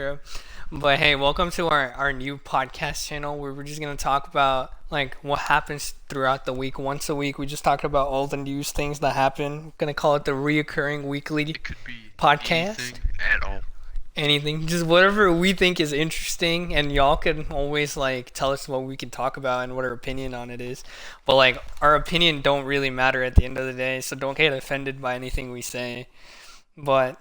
True. But hey, welcome to our new podcast channel where we're just gonna talk about like what happens throughout the week. Once a week, we just talk about all the news things that happen. We're gonna call it the reoccurring weekly It could be podcast. anything at all. Anything, just whatever we think is interesting, and y'all can always like tell us what we can talk about and what our opinion on it is. But like our opinion don't really matter at the end of the day, so don't get offended by anything we say. But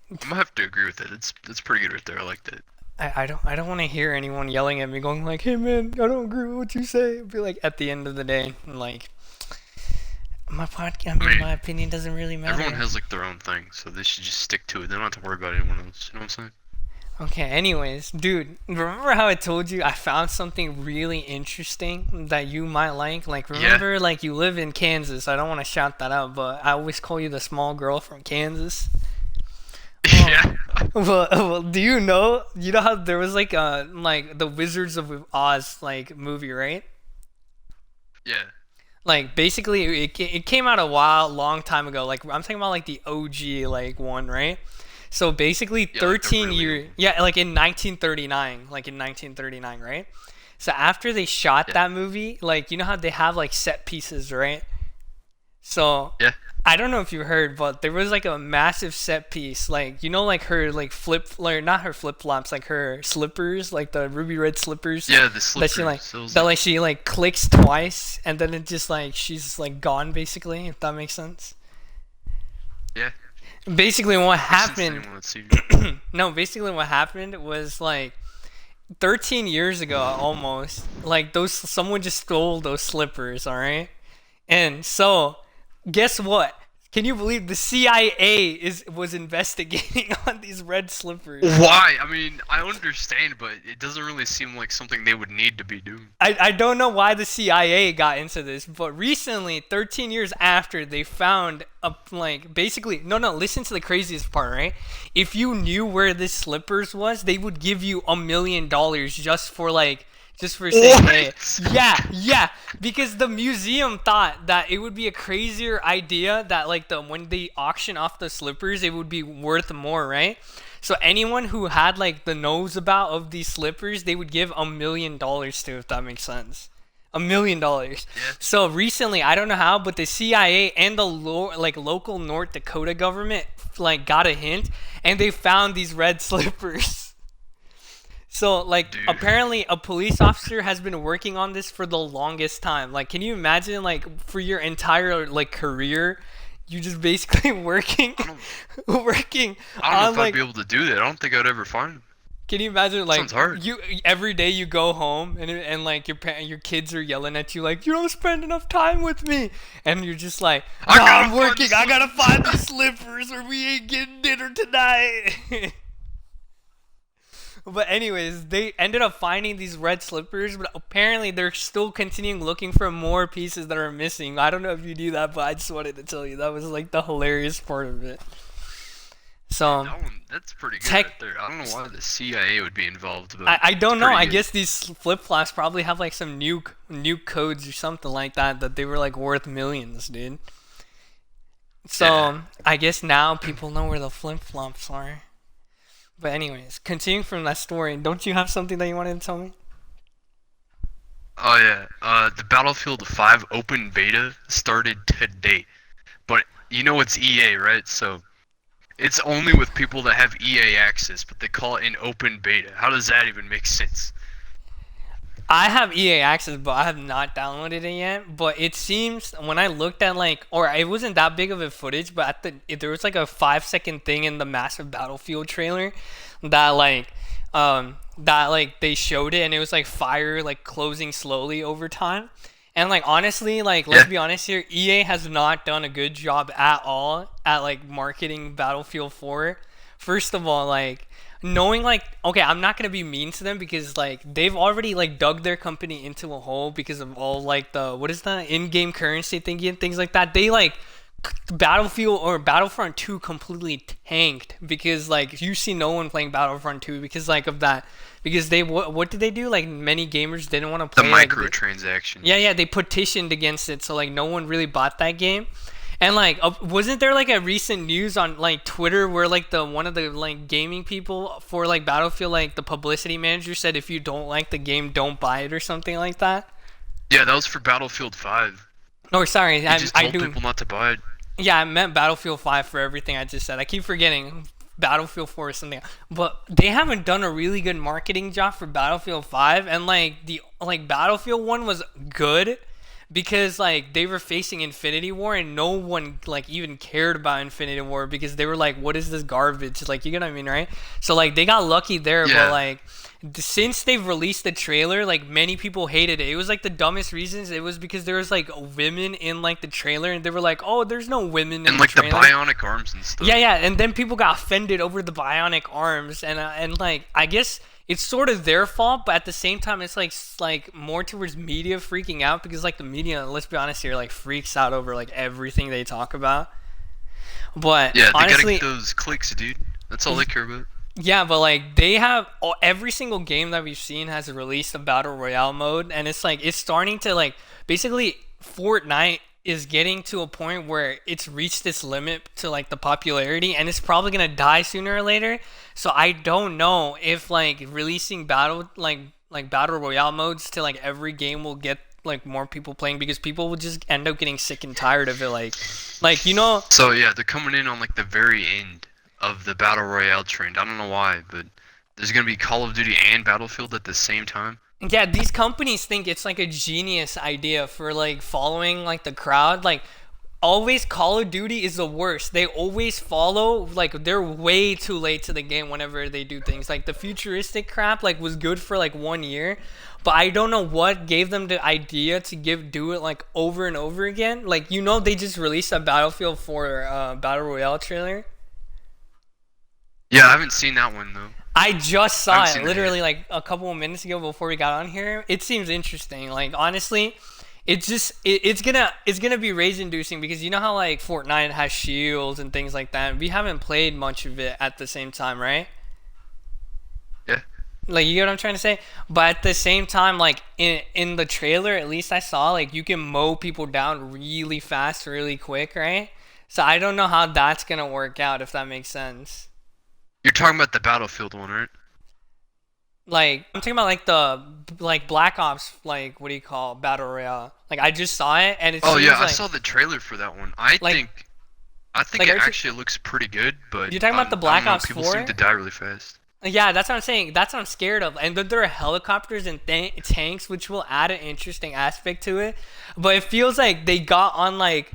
I'm gonna have to agree with it. It's pretty good right there. I like that. I don't want to hear anyone yelling at me going like, "Hey man, I don't agree with what you say." It'd be like at the end of the day, like my podcast. I I mean, mean, my opinion doesn't really everyone matter. has like their own thing, so they should just stick to it. They don't have to worry about anyone else. You know what I'm saying? Okay. Anyways, dude, remember how I told you I found something really interesting that you might like? Like, Yeah. remember, like you live in Kansas. I don't want to shout that out, but I always call you the small girl from Kansas. Well, Yeah. well, do you know? You know how there was like the Wizards of Oz like movie, right? Yeah. Like basically it came out long time ago. Like I'm talking about like the OG like one, right? So basically Yeah. Like the 13 really old years, one. yeah, like in 1939, right? So after they shot Yeah. that movie, like you know how they have like set pieces, right? So Yeah. I don't know if you heard, but there was like a massive set piece, like you know, like her like like not her flip flops, like her slippers, like the ruby red slippers Yeah. The that she like slippers. So it was that like, like she like clicks twice, and then it just like she's like gone basically, if that makes sense. yeah. Basically, what Ever since happened? anyone that's seen. No, basically what happened was like 13 years ago almost, like those someone just stole those slippers, all right? And so, guess what? Can you believe the CIA is was investigating on these red slippers? Why? I mean, I understand, but it doesn't really seem like something they would need to be doing. I don't know why the CIA got into this, but recently, 13 years after, they found a like basically no, listen to the craziest part, right? If you knew where this slippers was, they would give you $1 million just for saying hey. What? Yeah, because the museum thought that it would be a crazier idea that like the when they auction off the slippers, it would be worth more, right? So anyone who had like the knows about of these slippers, they would give $1 million to, if that makes sense. $1 million. Yeah. So recently, I don't know how, but the CIA and the like local North Dakota government like got a hint, and they found these red slippers. So like Dude. apparently a police officer has been working on this for the longest time. Like can you imagine like for your entire like career you just basically working I don't. working I don't know on if I'd like be able to do that. I don't think I'd ever find them. can you imagine like Sounds hard. you every day you go home and like your kids are yelling at you like you don't spend enough time with me and you're just like I no gotta I'm find working the I gotta find slippers. the slippers or we ain't getting dinner tonight. But anyways, they ended up finding these red slippers, but apparently they're still continuing looking for more pieces that are missing. I don't know if you knew that, but I just wanted to tell you that was like the hilarious part of it. So That's pretty good tech, right there. I don't know why the CIA would be involved, but I it's don't know. pretty I good. guess these flip flops probably have like some new codes or something like that that they were like worth millions, dude. Yeah. So I guess now people know where the flip flops are. But anyways, continuing from that story, don't you have something that you wanted to tell me? Oh yeah. The Battlefield 5 open beta started today, but you know it's EA, right? So it's only with people that have EA access, but they call it an open beta. How does that even make sense? I have EA access, but I have not downloaded it yet. But it seems when I looked at like, or it wasn't that big of a footage, but there was like a 5 second thing in the massive Battlefield trailer that like they showed it, and it was like fire like closing slowly over time. And like honestly, like let's Yeah. be honest here, EA has not done a good job at all at like marketing Battlefield 4. First of all, like knowing like okay, I'm not gonna be mean to them because like they've already like dug their company into a hole because of all like the what is the in-game currency thingy and things like that. They like Battlefield or Battlefront 2 completely tanked because like you see no one playing Battlefront 2 because like of that because they what did they do like many gamers didn't want to The play like microtransactions. yeah, they petitioned against it, so like no one really bought that game. And like, wasn't there like a recent news on like Twitter where like the one of the like gaming people for like Battlefield, like the publicity manager said if you don't like the game, don't buy it or something like that? Yeah, that was for Battlefield 5. Or sorry, He just I told do. people not to buy it. Yeah, I meant Battlefield 5 for everything I just said. I keep forgetting Battlefield 4 or something. But they haven't done a really good marketing job for Battlefield 5, and like the like Battlefield 1 was good because like they were facing Infinity War and no one like even cared about Infinity War because they were like, what is this garbage? Like, you get what I mean, right? So like they got lucky there, but Yeah. like since they've released the trailer, like many people hated it. It was like the dumbest reasons. It was because there was like women in like the trailer and they were like, oh, there's no women in And the like the trailer. bionic arms and stuff. Yeah, and then people got offended over the bionic arms, and like I guess it's sort of their fault, but at the same time, it's like more towards media freaking out because like the media, let's be honest here, like freaks out over like everything they talk about. But Yeah, they gotta honestly, get those clicks, dude. That's all they care about. yeah, but like they have every single game that we've seen has released a battle royale mode, and it's like it's starting to like basically Fortnite is getting to a point where it's reached its limit to like the popularity, and it's probably gonna die sooner or later. So I don't know if like releasing battle royale modes to like every game will get like more people playing because people will just end up getting sick and tired of it. Like you know. So yeah, they're coming in on like the very end of the battle royale trend. I don't know why, but there's gonna be Call of Duty and Battlefield at the same time. Yeah, these companies think it's like a genius idea for like following like the crowd. Like always Call of Duty is the worst. They always follow like they're way too late to the game whenever they do things. Like the futuristic crap like was good for like 1 year, but I don't know what gave them the idea to do it like over and over again. Like you know they just released a Battlefield 4 Battle Royale trailer. Yeah, I haven't seen that one though. I just I saw haven't it seen it literally yet. like a couple of minutes ago before we got on here. It seems interesting. Like honestly, it's gonna be rage inducing because you know how like Fortnite has shields and things like that. We haven't played much of it at the same time, right? Yeah. Like you get what I'm trying to say? But at the same time, like in the trailer, at least I saw like you can mow people down really fast, really quick, right? So I don't know how that's gonna work out if that makes sense. You're talking about the Battlefield one, right? Like I'm talking about like the like Black Ops like what do you call battle royale? Like I just saw it and it Oh seems yeah, I like saw the trailer for that one. I like think like it aren't you, actually looks pretty good, but you're talking about the I Black don't know, Ops people 4? seem to die really fast. Yeah, that's what I'm saying. That's what I'm scared of. And then there are helicopters and tanks, which will add an interesting aspect to it. But it feels like they got on like,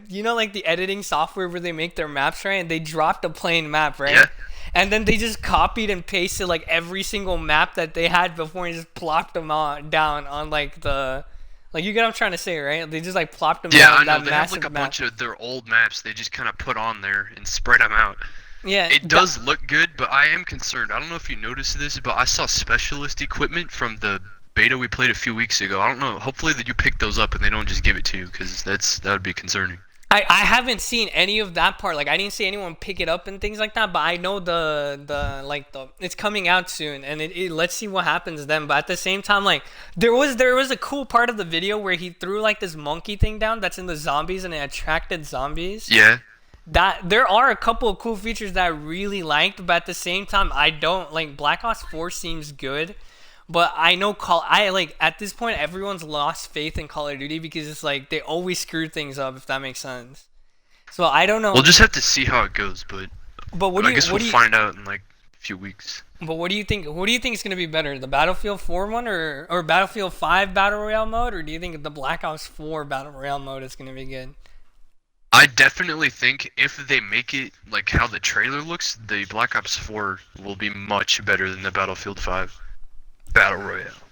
you know, like the editing software where they make their maps, right? And they dropped a plain map, right? Yeah. And then they just copied and pasted like every single map that they had before and just plopped them on down on like the, like you get what I'm trying to say, right? They just like plopped them Yeah, down I on know. that They have like massive a map. bunch of their old maps they just kind of put on there and spread them out. Yeah, It does look good, but I am concerned. I don't know if you noticed this, but I saw specialist equipment from the beta we played a few weeks ago. I don't know. Hopefully that you pick those up and they don't just give it to you, because that would be concerning. I haven't seen any of that part. Like I didn't see anyone pick it up and things like that. But I know the it's coming out soon, and let's see what happens then. But at the same time, like there was a cool part of the video where he threw like this monkey thing down that's in the zombies and it attracted zombies. Yeah. That there are a couple of cool features that I really liked, but at the same time, I don't like Black Ops 4 seems good. But I know at this point everyone's lost faith in Call of Duty because it's like they always screw things up if that makes sense. So I don't know. We'll just have to see how it goes, but But I guess we'll find out in like a few weeks. But what do you think? What do you think is gonna be better, the Battlefield 4 one or Battlefield 5 Battle Royale mode, or do you think the Black Ops 4 Battle Royale mode is gonna be good? I definitely think if they make it like how the trailer looks, the Black Ops 4 will be much better than the Battlefield 5 Battle Royale.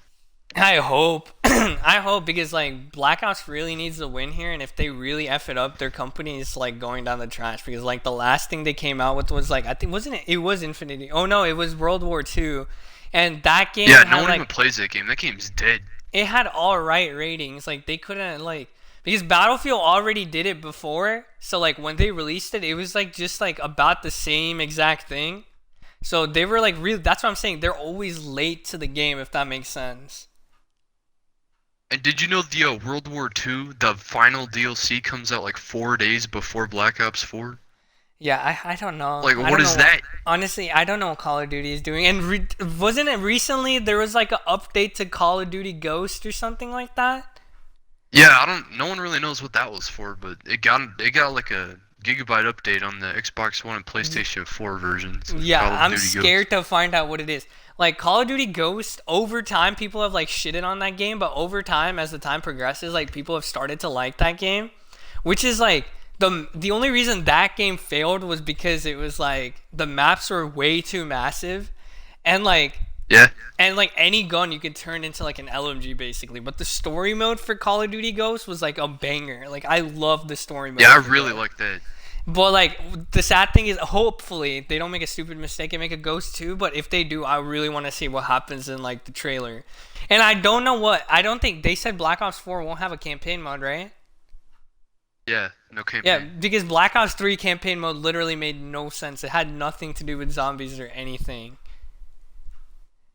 I hope. I hope because like Black Ops really needs to win here, and if they really f it up, their company is like going down the trash because like the last thing they came out with was like I think wasn't it? It was Infinity. Oh no, it was World War II, and that game Yeah, had no one like even plays that game. That game's dead. it had all right ratings. Like they couldn't like because Battlefield already did it before. So like when they released it, it was like just like about the same exact thing. So they were like really. That's what I'm saying. They're always late to the game, if that makes sense. And did you know the World War II, the final DLC comes out like 4 days before Black Ops 4? Yeah, I don't know. Like, I what don't know is what. that? Honestly, I don't know what Call of Duty is doing. And wasn't it recently there was like an update to Call of Duty Ghost or something like that? Yeah, I don't. No one really knows what that was for, but it got like a gigabyte update on the Xbox One and PlayStation 4 versions of Yeah, Call of I'm Duty Ghost. scared to find out what it is. Like Call of Duty Ghost, over time people have like shitted on that game, but over time as the time progresses, like people have started to like that game, which is like the only reason that game failed was because it was like the maps were way too massive and like Yeah, any gun you could turn into like an LMG basically. But the story mode for Call of Duty Ghost was like a banger. Like I love the story mode yeah, I for really Ghost. like that. But like the sad thing is, hopefully they don't make a stupid mistake and make a Ghost 2. But if they do, I really want to see what happens in like the trailer. And I don't know what. I don't think they said Black Ops 4 won't have a campaign mode, right? Yeah, no Yeah, campaign. because Black Ops 3 campaign mode literally made no sense. It had nothing to do with zombies or anything.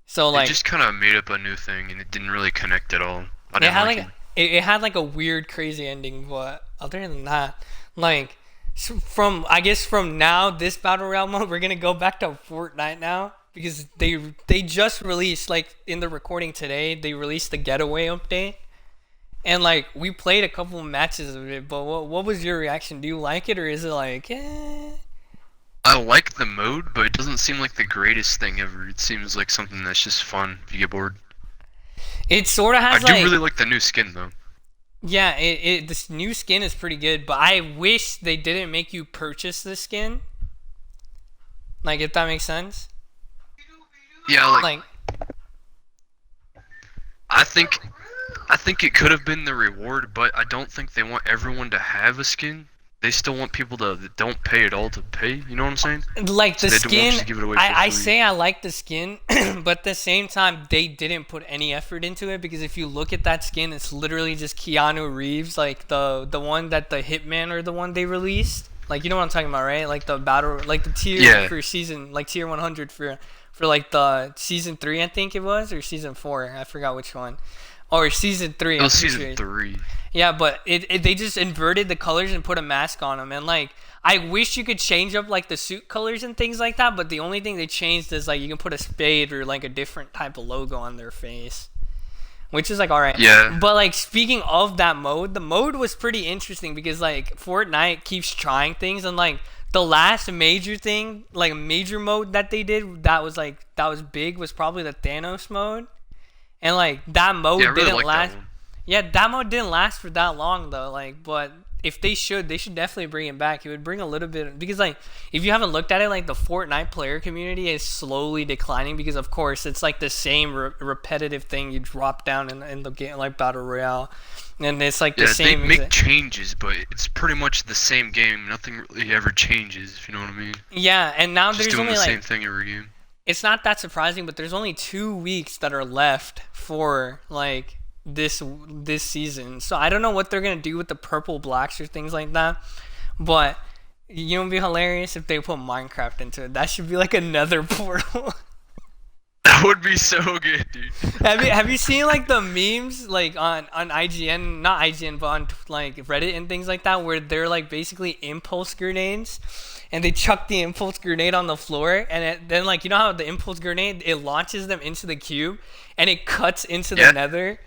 So They like just kind of made up a new thing, and it didn't really connect at all. I it didn't had like like it. it had like a weird crazy ending, but other than that, like from I guess from now this battle royale mode we're gonna go back to Fortnite now because they just released like in the recording today they released the getaway update and like we played a couple of matches of it, but what was your reaction? Do you like it or is it like I like the mode, but it doesn't seem like the greatest thing ever. It seems like something that's just fun if you get bored. it sort of I has do like really like the new skin though. yeah this new skin is pretty good, but I wish they didn't make you purchase the skin, like if that makes sense. Yeah, like Like I think I think it could have been the reward, but I don't think they want everyone to have a skin. They still want people to that don't pay at all to pay. You know what I'm saying? like So the they won't skin just give it away for I free. say I like the skin but at the same time they didn't put any effort into it because if you look at that skin it's literally just Keanu Reeves, like the one that the Hitman or the one they released, like you know what I'm talking about, right? Like the battle, like the tier Yeah. for season, like tier 100 for like the season 3 I think it was, or season 4 I forgot which one, or season 3 It I'm was pretty season sure. 3. Yeah, but they just inverted the colors and put a mask on them, and like I wish you could change up like the suit colors and things like that. But the only thing they changed is like you can put a spade or like a different type of logo on their face, which is like all right. Yeah. But like speaking of that mode, the mode was pretty interesting because like Fortnite keeps trying things, and like the last major thing, like a major mode that they did that was big was probably the Thanos mode, and like that mode Yeah, I really didn't like that last. one. Yeah, that mode didn't last for that long though. Like, but if they should definitely bring it back. It would bring a little bit because like if you haven't looked at it, like the Fortnite player community is slowly declining because of course it's like the same repetitive thing you drop down in the game like battle royale, and it's like the Yeah, they same. make changes, but it's pretty much the same game. Nothing really ever changes, if you know what I mean. Yeah, and now Just there's doing only the same like thing every game. it's not that surprising, but there's only 2 weeks that are left for like this season. So I don't know what they're gonna do with the purple blacks or things like that. But you know, it'd be hilarious if they put Minecraft into it. That should be like another portal. That would be so good, dude. Have you seen like the memes like on IGN, not IGN, but on like Reddit and things like that, where they're like basically impulse grenades, and they chuck the impulse grenade on the floor, and then like you know how the impulse grenade it launches them into the cube, and it cuts into the Yeah. nether.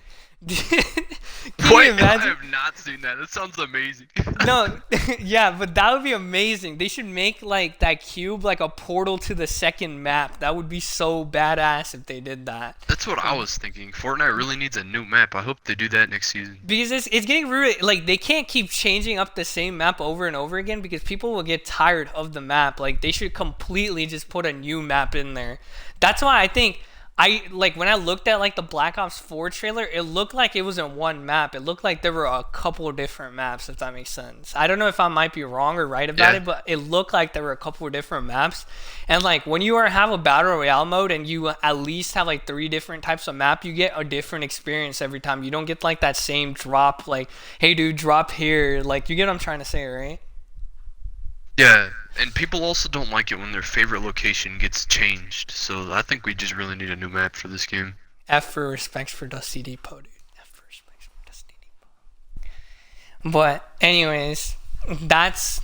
Can you Wait, I imagine? have not seen that. That sounds amazing. No, yeah, but that would be amazing. They should make like that cube like a portal to the second map. That would be so badass if they did that. That's what I was thinking. Fortnite really needs a new map. I hope they do that next season. Because it's getting really like they can't keep changing up the same map over and over again because people will get tired of the map. Like they should completely just put a new map in there. That's why I think I like when I looked at like the Black Ops 4 trailer, it looked like it wasn't one map. It looked like there were a couple of different maps, if that makes sense. I don't know if I might be wrong or right about Yeah. it, but it looked like there were a couple of different maps. And like when you have a battle royale mode and you at least have like 3 different types of map, you get a different experience every time. You don't get like that same drop like, hey dude, drop here. Like you get what I'm trying to say, right? Yeah, and people also don't like it when their favorite location gets changed. So I think we just really need a new map for this game. F for respects for Dusty Depot, dude. F for respects But anyways, that's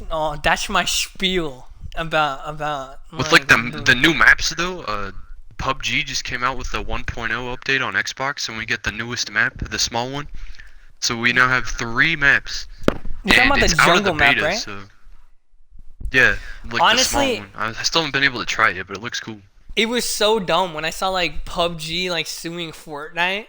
my spiel about With like like the new maps though, PUBG just came out with the 1.0 update on Xbox, and we get the newest map, the small one. So we now have 3 maps, you're talking and about the it's out of the jungle map, beta. right? So yeah, like the small Honestly, one. I still haven't been able to try it yet, but it looks cool. it was so dumb when I saw like PUBG like suing Fortnite.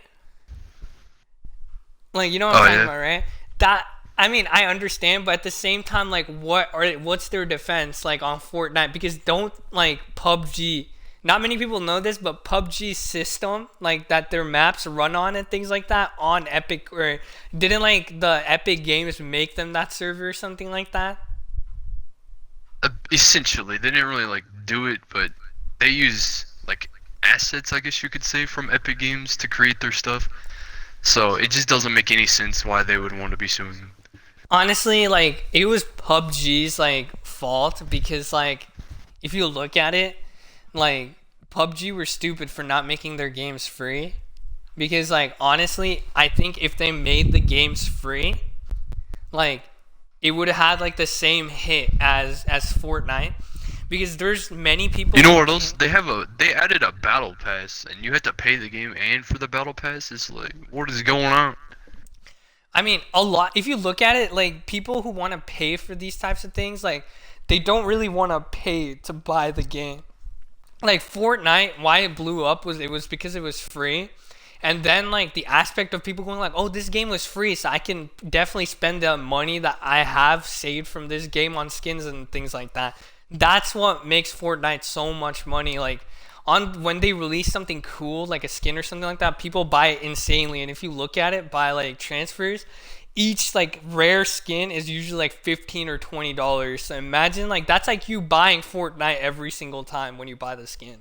Like you know what I'm Oh talking yeah. about, right? That I mean, I understand, but at the same time, like, what's their defense like on Fortnite? Because don't like PUBG. Not many people know this, but PUBG's system, like that their maps run on and things like that, on Epic, or didn't like the Epic Games make them that server or something like that? Essentially, they didn't really like do it, but they use like assets, I guess you could say, from Epic Games to create their stuff. So it just doesn't make any sense why they would want to be suing them. Honestly, like it was PUBG's like fault because like if you look at it, like PUBG were stupid for not making their games free. Because like honestly, I think if they made the games free, like it would have had like the same hit as Fortnite. Because there's many people You know who what else? can't. They added a battle pass, and you had to pay the game and for the battle pass. It's like, what is going on? I mean, a lot. If you look at it, like people who want to pay for these types of things, like they don't really want to pay to buy the game. Like Fortnite, why it blew up was it was because it was free, and then like the aspect of people going like, oh, this game was free, so I can definitely spend the money that I have saved from this game on skins and things like that. That's what makes Fortnite so much money. Like on when they release something cool like a skin or something like that, people buy it insanely. And if you look at it by like transfers, each like rare skin is usually like $15 or $20. So imagine like that's like you buying Fortnite every single time when you buy the skin.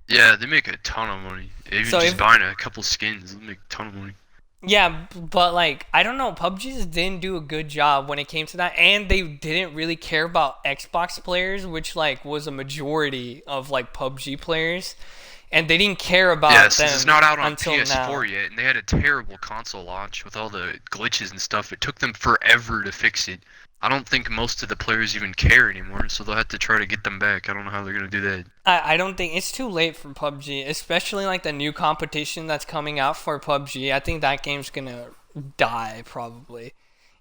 Yeah, they make a ton of money. Even So just if buying a couple skins, they make a ton of money. yeah, but like I don't know, PUBG just didn't do a good job when it came to that, and they didn't really care about Xbox players, which like was a majority of like PUBG players, and they didn't care Yeah, about since it's them not out on until PS4 now. yet, and they had a terrible console launch with all the glitches and stuff, it took them forever to fix it. I don't think most of the players even care anymore, so they'll have to try to get them back. I don't know how they're gonna do that. I don't think it's too late for PUBG, especially like the new competition that's coming out for PUBG. I think that game's gonna die probably.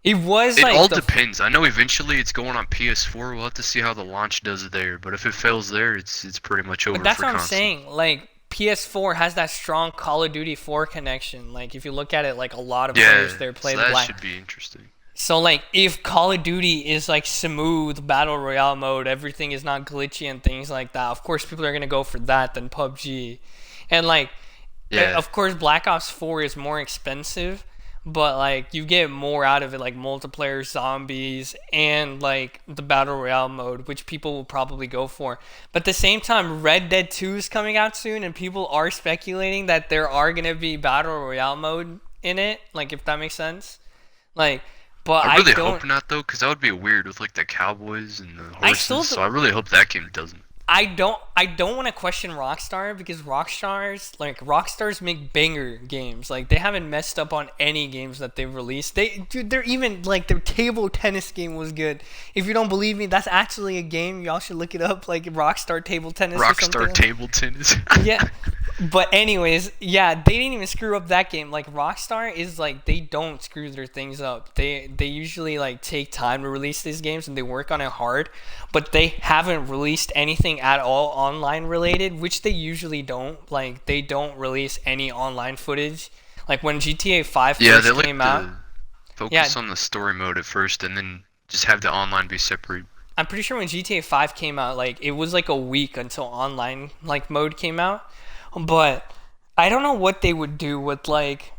It was It all like the depends. I know eventually it's going on PS4. We'll have to see how the launch does there. But if it fails there, it's pretty much But over that's for what I'm console. saying. Like PS4 has that strong Call of Duty 4 connection. Like if you look at it, like a lot of players Yeah, there play so the that Black. should be interesting. So like if Call of Duty is like smooth battle royale mode, everything is not glitchy and things like that. Of course, people are gonna go for that than PUBG. And like, Yeah, of course, Black Ops 4 is more expensive, but like you get more out of it, like multiplayer zombies and like the battle royale mode, which people will probably go for. But at the same time, Red Dead 2 is coming out soon, and people are speculating that there are gonna be battle royale mode in it. Like if that makes sense. Like, but I I really don't. hope not though, because that would be weird with like the cowboys and the I still horses. do, So I really hope that game doesn't. I don't want to question Rockstar because Rockstars make banger games. Like they haven't messed up on any games that they've released. They're even like their table tennis game was good. If you don't believe me, that's actually a game. Y'all should look it up, like Rockstar table tennis or Rockstar something. table tennis. Yeah. But anyways, yeah, they didn't even screw up that game. Like Rockstar is like they don't screw their things up. They usually like take time to release these games and they work on it hard, but they haven't released anything at all online related, which they usually don't. Like they don't release any online footage. Like when GTA 5 Yeah, they first like came out, to yeah, focus on the story mode at first, and then just have the online be separate. I'm pretty sure when GTA 5 came out, like it was like a week until online like mode came out. But I don't know what they would do with like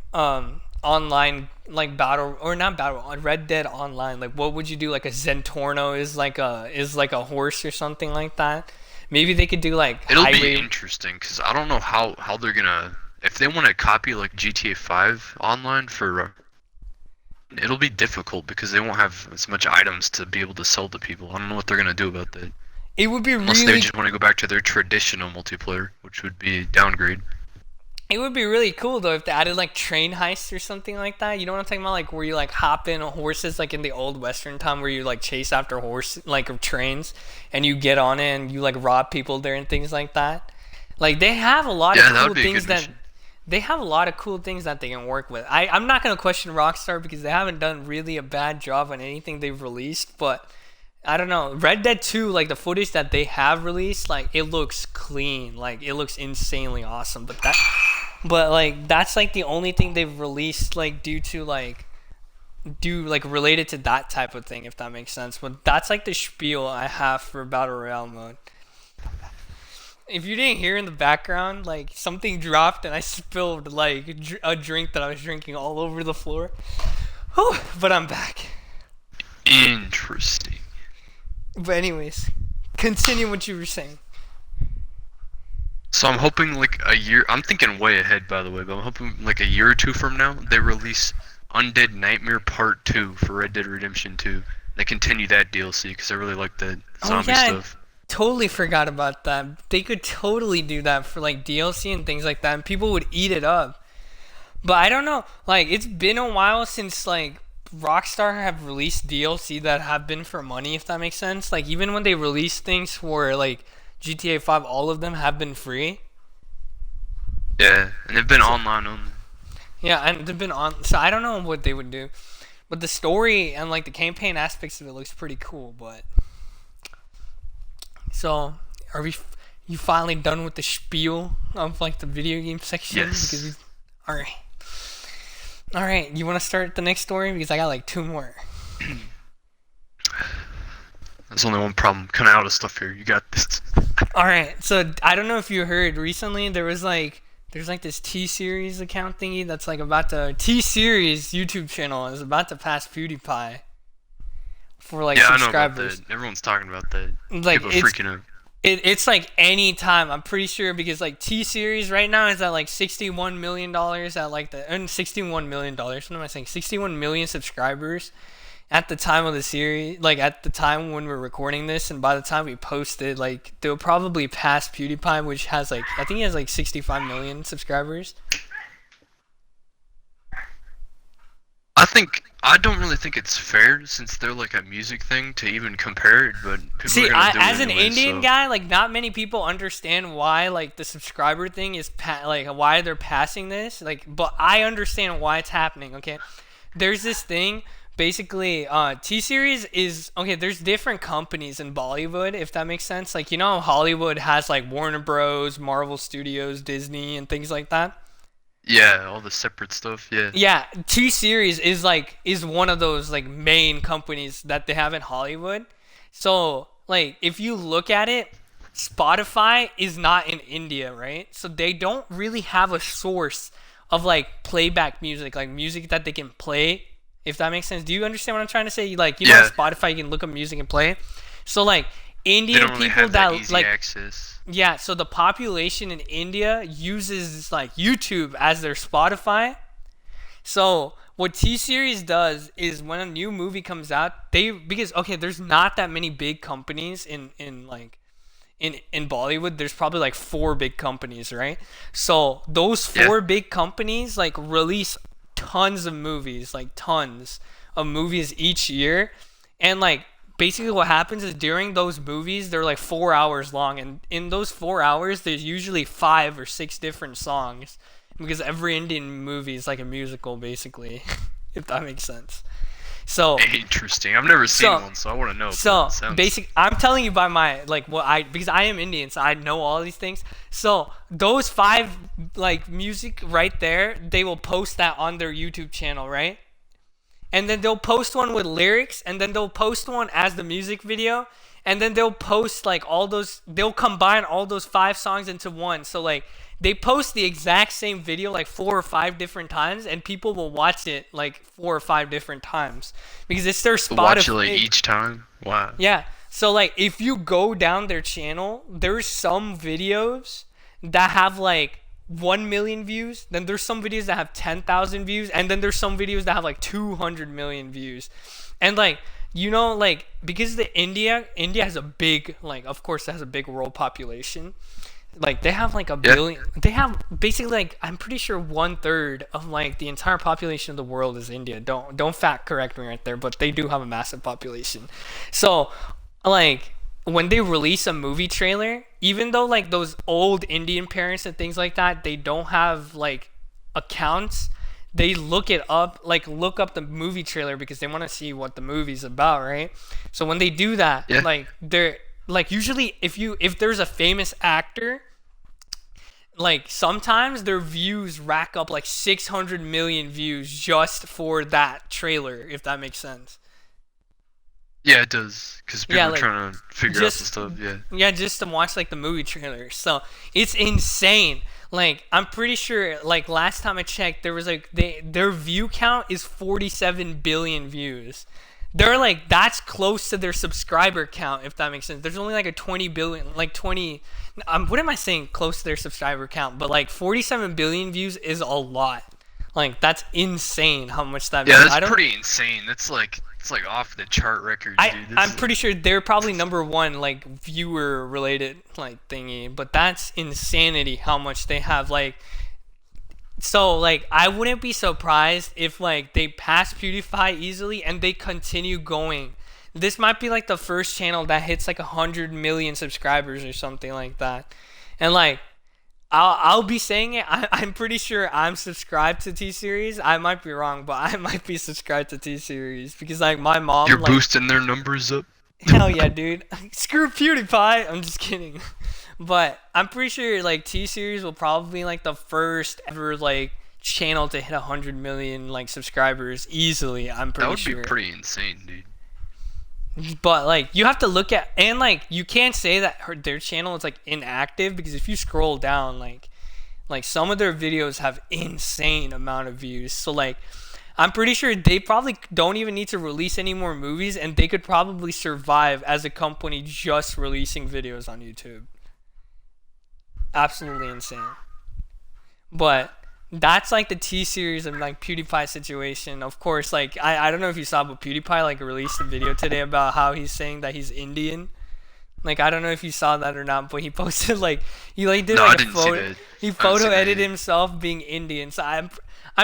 online like battle or not battle on Red Dead Online. Like what would you do? Like a Zentorno is like a horse or something like that. Maybe they could do like It'll high be rate. interesting because I don't know how they're gonna if they want to copy like GTA 5 online for it'll be difficult because they won't have as much items to be able to sell to people. I don't know what they're gonna do about that. It would be Unless they really just want to go back to their traditional multiplayer, which would be downgrade. It would be really cool though if they added like train heists or something like that. You know what I'm talking about? Like where you like hop in on horses, like in the old Western time, where you like chase after horse like trains, and you get on it and you like rob people there and things like that. Like they have a lot of Yeah, that cool would be a things good that mission. they have a lot of cool things that they can work with. I'm not gonna question Rockstar because they haven't done really a bad job on anything they've released, but I don't know. Red Dead 2, like the footage that they have released, like it looks clean, like it looks insanely awesome. But like that's like the only thing they've released like due like related to that type of thing, if that makes sense. But that's like the spiel I have for Battle Royale mode. If you didn't hear in the background, like something dropped and I spilled like a drink that I was drinking all over the floor. Whew, but I'm back. Interesting. But anyways, continue what you were saying. So I'm hoping like a year. I'm thinking way ahead, by the way, but I'm hoping like a year or two from now they release Undead Nightmare Part 2 for Red Dead Redemption 2. They continue that DLC because I really like the Oh zombie yeah, I stuff. totally forgot about that. They could totally do that for like DLC and things like that, and people would eat it up. But I don't know. Like it's been a while since like Rockstar have released DLC that have been for money, if that makes sense. Like even when they release things for like GTA 5, all of them have been free. Yeah, and they've been So online only. yeah, and they've been on. So I don't know what they would do, but the story and like the campaign aspects of it looks pretty cool. But so are we? You finally done with the spiel of like the video game section? Because we, Yes. all right, all right. You want to start the next story because I got like two more. There's only one problem. Kind of out of stuff here. You got this. All right. So I don't know if you heard recently there's like this T Series account thingy that's like about to T Series YouTube channel is about to pass PewDiePie for like Yeah, I know about subscribers. that. Everyone's talking about that. Like People are freaking out. it's like any time. I'm pretty sure because like T Series right now is at like $61 million at like the and $61 million. What am I saying? 61 million subscribers at the time of the series, like at the time when we're recording this, and by the time we post it, like they'll probably pass PewDiePie, which has like I think he has like 65 million subscribers. I don't really think it's fair since they're like a music thing to even compare it, but people are See, gonna do as it an anyway. Indian So guy, like not many people understand why like the subscriber thing is like why they're passing this. Like, but I understand why it's happening. Okay, there's this thing. Basically, T Series is okay. There's different companies in Bollywood, if that makes sense. Like you know, how Hollywood has like Warner Bros, Marvel Studios, Disney, and things like that. yeah, all the separate stuff. Yeah, Yeah, T Series is one of those like main companies that they have in Hollywood. So like if you look at it, Spotify is not in India, right? So they don't really have a source of like playback music, like music that they can play. If that makes sense. Do you understand what I'm trying to say? Like you know, yeah. Spotify you can look up music and play. So like They Indian don't really people have that that easy like access. yeah, so the population in India uses like YouTube as their Spotify. So what T Series does is when a new movie comes out, they because okay, there's not that many big companies in like in Bollywood. There's probably like four big companies, right? So those Yeah, four big companies like release tons of movies, like tons of movies each year, and like basically what happens is during those movies they're like 4 hours long, and in those 4 hours there's usually five or six different songs because every Indian movie is like a musical basically, if that makes sense. So interesting. I've never seen so one, so I want to know. But so it sounds. basic I'm telling you by my like what I because I am Indian so I know all these things. So those five like music right there, they will post that on their YouTube channel, right? And then they'll post one with lyrics, and then they'll post one as the music video, and then they'll post like all those they'll combine all those five songs into one. So like they post the exact same video like four or five different times, and people will watch it like four or five different times because it's their Watch it like Spotify. each time. Wow. Yeah. So like if you go down their channel, there's some videos that have like 1 million views, then there's some videos that have 10,000 views, and then there's some videos that have like 200 million views. And like you know like because the India has a big like of course it has a big world population. Like they have like a Yeah. billion. They have basically like I'm pretty sure 1/3 of like the entire population of the world is India. Don't fact correct me right there, but they do have a massive population. So like when they release a movie trailer, even though like those old Indian parents and things like that, they don't have like accounts. They look it up, like look up the movie trailer because they want to see what the movie's about, right? So when they do that, Yeah. like they're like usually if there's a famous actor, like sometimes their views rack up like 600 million views just for that trailer, if that makes sense. Yeah, it does. Because Yeah, people are like trying to figure out the just stuff. Yeah. yeah, just to watch like the movie trailer. So it's insane. Like I'm pretty sure like last time I checked there was like their view count is 47 billion views. They're like that's close to their subscriber count, if that makes sense. There's only like a 20 billion, like 20, what am I saying, close to their subscriber count, but like 47 billion views is a lot. Like that's insane how much that Yeah, means. I that's don't pretty insane. That's like it's like off the chart records, I dude. I'm pretty sure they're probably number one like viewer related like thingy, but that's insanity how much they have like. So like I wouldn't be surprised if like they pass PewDiePie easily and they continue going. This might be like the first channel that hits like 100 million subscribers or something like that, and like I'll be saying it. I'm pretty sure I'm subscribed to T Series. I might be wrong, but I might be subscribed to T Series because like my You're mom like boosting their numbers up. hell yeah, dude. Screw PewDiePie. I'm just kidding. But I'm pretty sure like T Series will probably be like the first ever like channel to hit 100 million like subscribers easily. I'm That pretty would be sure. pretty insane, dude. But like you have to look at and like you can't say that their channel is like inactive because if you scroll down like some of their videos have insane amount of views. So like I'm pretty sure they probably don't even need to release any more movies and they could probably survive as a company just releasing videos on YouTube. Absolutely insane. But that's like the T series of like PewDiePie situation. Of course, like I don't know if you saw, but PewDiePie like released a video today about how he's saying that he's Indian. Like I don't know if you saw that or not, but he posted like he like did No, I like a didn't see photo. that. He I didn't photo see that edited yet. himself being Indian. So I'm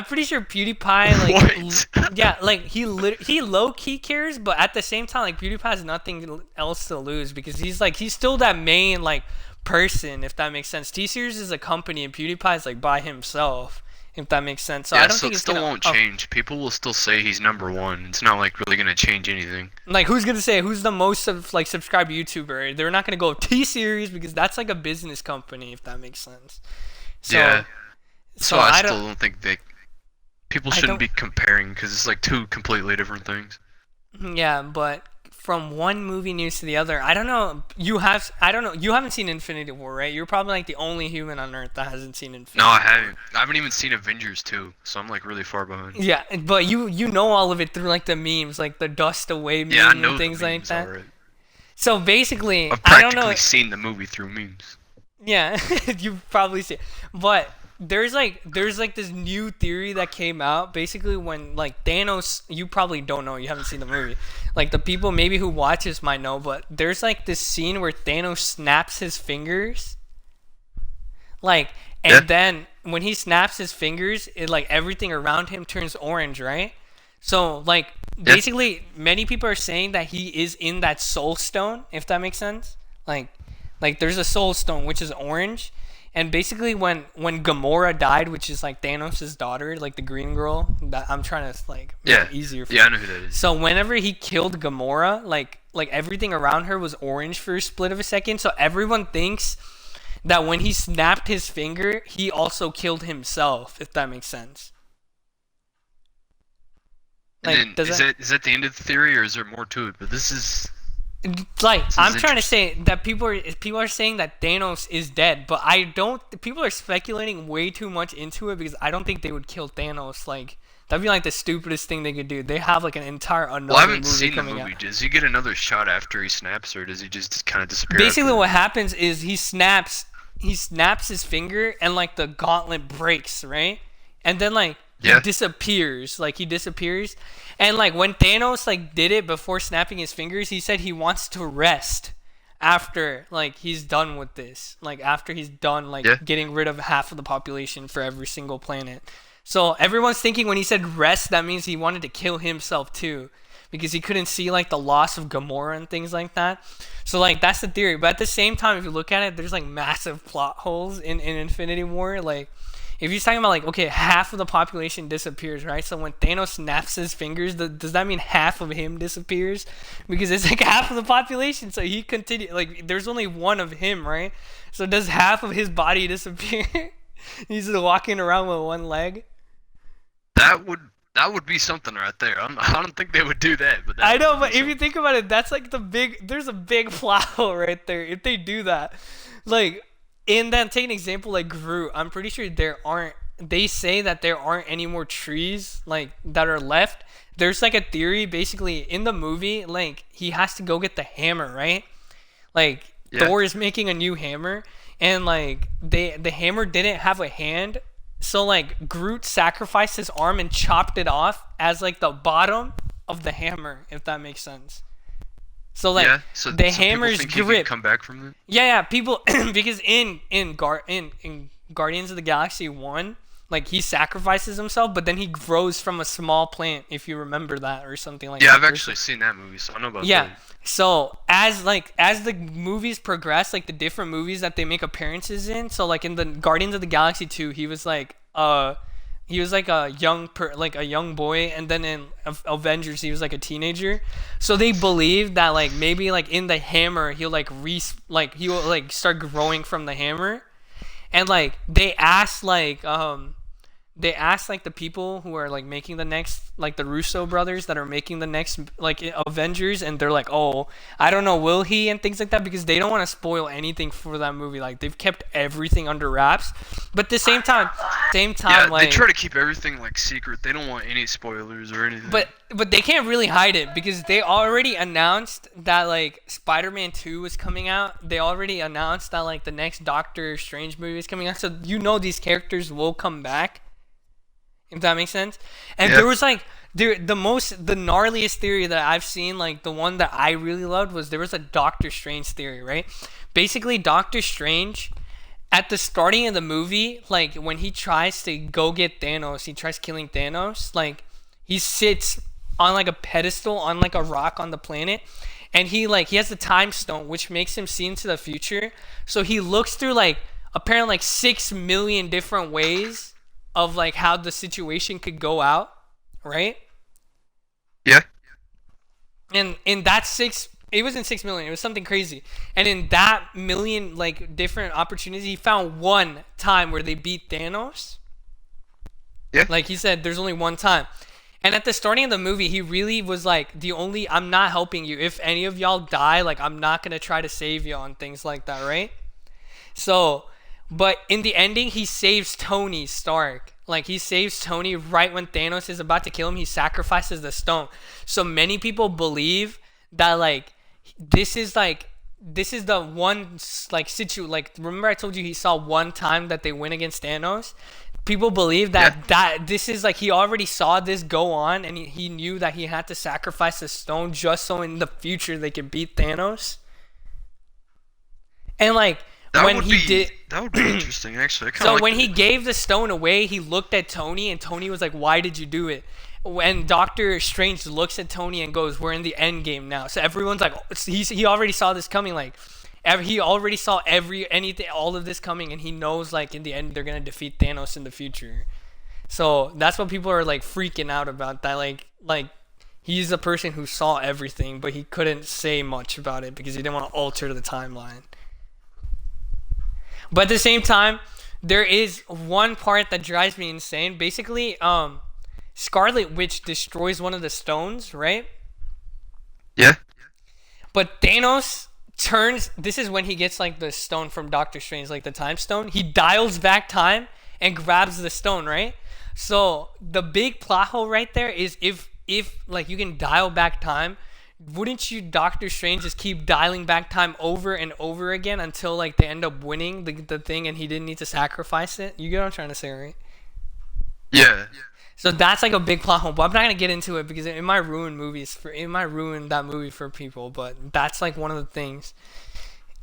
pretty sure PewDiePie like What? yeah like he low key cares, but at the same time like PewDiePie has nothing else to lose because he's still that main like person, if that makes sense. T Series is a company and PewDiePie is like by himself, if that makes sense. So I Yeah, don't so think it it's still gonna won't change. People will still say he's number one. It's not like really gonna change anything. like who's gonna say who's the most like subscribed YouTuber? They're not gonna go T Series because that's like a business company, if that makes sense. So Yeah. so So I I still don't don't think they. People I shouldn't don't be comparing because it's like two completely different things. yeah, but from one movie news to the other, I don't know. I don't know. You haven't seen Infinity War, right? You're probably like the only human on Earth that hasn't seen No, Infinity I War. haven't. I haven't even seen Avengers 2, so I'm like really far behind. Yeah, but you know all of it through like the memes, like the dust away Yeah, I meme know and the things like memes that. already. So basically, I've I don't know. practically seen the movie through memes. Yeah, you probably see. But there's like this new theory that came out basically when like Thanos, you probably don't know, you haven't seen the movie. Like the people maybe who watch this might know, but there's like this scene where Thanos snaps his fingers. Like Yeah. and then when he snaps his fingers, it like everything around him turns orange, right? So like Yeah. basically many people are saying that he is in that soul stone, if that makes sense. Like there's a soul stone which is orange, and basically when Gamora died, which is like Thanos' daughter, like the green girl, that I'm trying to like make Yeah. it easier for Yeah, I you. know who that is. So whenever he killed Gamora, like everything around her was orange for a split of a second. So everyone thinks that when he snapped his finger, he also killed himself, if that makes sense. And Like then does is that the end of the theory or is there more to it? But this is like this I'm is trying to say that people are saying that Thanos is dead, but I don't. People are speculating way too much into it because I don't think they would kill Thanos. Like that'd be like the stupidest thing they could do. They have like an entire Well, I another haven't movie seen the coming movie. out. Does he get another shot after he snaps, or does he just kind of disappear? Basically, after? what happens is he snaps his finger and like the gauntlet breaks, right? And then like Yeah. he disappears. And like when Thanos like did it before snapping his fingers, he said he wants to rest after like he's done with this, like after he's done like Yeah. getting rid of half of the population for every single planet. So everyone's thinking when he said rest, that means he wanted to kill himself too, because he couldn't see like the loss of Gamora and things like that. So like that's the theory. But at the same time, if you look at it, there's like massive plot holes in Infinity War. Like if you're talking about like, okay, half of the population disappears, right? So when Thanos snaps his fingers, does that mean half of him disappears? Because it's like half of the population. So he continued, like there's only one of him, right? So does half of his body disappear? He's just walking around with one leg. That would be something right there. I don't think they would do that, but that I know, would but be if you think about it, that's like there's a big plot hole right there if they do that. Like, in that, take an example like Groot. I'm pretty sure they say that there aren't any more trees, like, that are left. There's like a theory, basically, in the movie, like, he has to go get the hammer, right? Like, Yeah. Thor is making a new hammer, and like, the hammer didn't have a hand. So like Groot sacrificed his arm and chopped it off as like the bottom of the hammer, if that makes sense. So like Yeah. So the some people hammer's think he could grip. come back from it. Yeah, people because in Guardians of the Galaxy 1, like he sacrifices himself, but then he grows from a small plant, if you remember that, or something like Yeah, that. I've actually seen that movie, so I know about Yeah. that. So as the movies progress, like the different movies that they make appearances in, so like in the Guardians of the Galaxy 2, he was like a young boy, and then in Avengers he was like a teenager. So they believe that like maybe like in the hammer he'll he'll like start growing from the hammer. And like they asked like the people who are like making the next, like the Russo brothers that are making the next like Avengers, and they're like, oh, I don't know, will he, and things like that, because they don't want to spoil anything for that movie. Like they've kept everything under wraps, but at the same time Yeah, like they try to keep everything like secret. They don't want any spoilers or anything. but they can't really hide it, because they already announced that like Spider-Man 2 was coming out. They already announced that like the next Doctor Strange movie is coming out, so you know these characters will come back, if that makes sense. And Yeah. there was like the gnarliest theory that I've seen, like the one that I really loved, was there was a Doctor Strange theory, right? Basically, Doctor Strange, at the starting of the movie, like when he tries to go get Thanos, he tries killing Thanos, like he sits on like a pedestal on like a rock on the planet, and he has the time stone, which makes him see into the future. So he looks through like apparently like 6 million different ways of like how the situation could go out, right? yeah. And in that it wasn't 6 million, it was something crazy. And in that million like different opportunities, he found one time where they beat Thanos. Yeah. Like he said, there's only one time. And at the starting of the movie, he really was like, I'm not helping you. If any of y'all die, like I'm not gonna try to save y'all and things like that, right? So, but in the ending, he saves Tony Stark. Like he saves Tony right when Thanos is about to kill him. He sacrifices the stone. So many people believe that like this is the one like remember I told you he saw one time that they win against Thanos. People believe that this is like he already saw this go on, and he knew that he had to sacrifice the stone just so in the future they could beat Thanos. And like That when would he be did that would be interesting actually. I kinda so like when that. he gave the stone away, he looked at Tony, and Tony was like, why did you do it? When Doctor Strange looks at Tony and goes, we're in the end game now. So everyone's like, he already saw this coming. Like he already saw all of this coming, and he knows like in the end they're gonna defeat Thanos in the future. So that's what people are like freaking out about, that like he's a person who saw everything, but he couldn't say much about it because he didn't want to alter the timeline. But at the same time, there is one part that drives me insane. Basically, Scarlet Witch destroys one of the stones, right? Yeah. But Thanos turns. This is when he gets like the stone from Doctor Strange, like the time stone. He dials back time and grabs the stone, right? So the big plot hole right there is if like you can dial back time, wouldn't you, Doctor Strange, just keep dialing back time over and over again until like they end up winning the thing and he didn't need to sacrifice it? You get what I'm trying to say, right? Yeah. So that's like a big plot hole, but I'm not gonna get into it because it might ruin that movie for people. But that's like one of the things.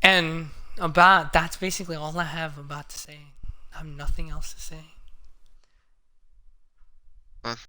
And about that's basically all I have about to say. I have nothing else to say. Uh,